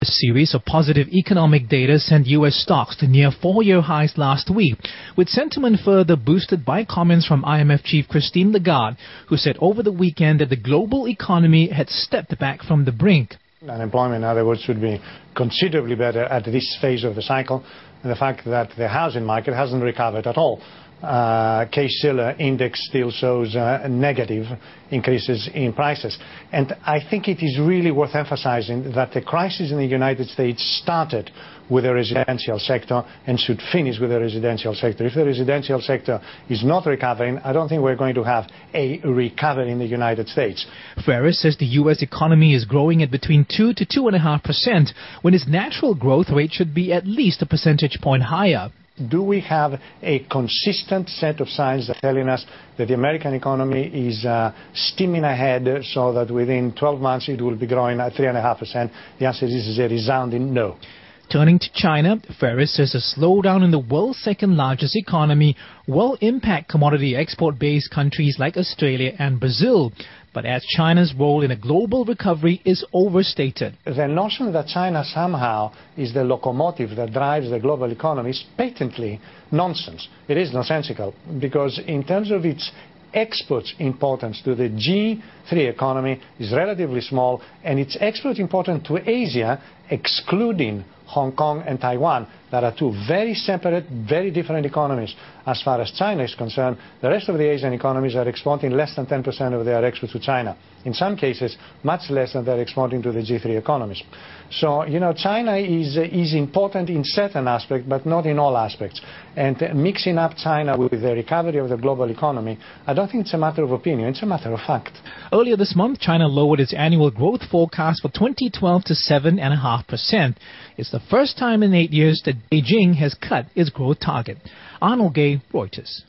A series of positive economic data sent U.S. stocks to near four-year highs last week, with sentiment further boosted by comments from IMF chief Christine Lagarde, who said over the weekend that the global economy had stepped back from the brink. Unemployment, in other words, should be considerably better at this phase of the cycle, and the fact that the housing market hasn't recovered at all. Case-Shiller index still shows negative increases in prices. And I think it is really worth emphasizing that the crisis in the United States started with the residential sector and should finish with the residential sector. If the residential sector is not recovering, I don't think we're going to have a recovery in the United States. Ferris says the U.S. economy is growing at between 2 to 2.5%, when its natural growth rate should be at least a percentage point higher. Do we have a consistent set of signs that are telling us that the American economy is steaming ahead so that within 12 months it will be growing at 3.5%? The answer is a resounding no. Turning to China, Ferris says a slowdown in the world's second largest economy will impact commodity export-based countries like Australia and Brazil, but as China's role in a global recovery is overstated. The notion that China somehow is the locomotive that drives the global economy is patently nonsense. It is nonsensical because in terms of its export importance to the G3 economy is relatively small, and its export importance to Asia, excluding Hong Kong and Taiwan, that are two very separate, very different economies. As far as China is concerned, the rest of the Asian economies are exporting less than 10% of their exports to China. In some cases, much less than they're exporting to the G3 economies. So, China is important in certain aspects, but not in all aspects. And mixing up China with the recovery of the global economy, I don't think it's a matter of opinion, it's a matter of fact. Earlier this month, China lowered its annual growth forecast for 2012 to 7.5%. It's the first time in 8 years that Beijing has cut its growth target. Arnold Gay, Reuters.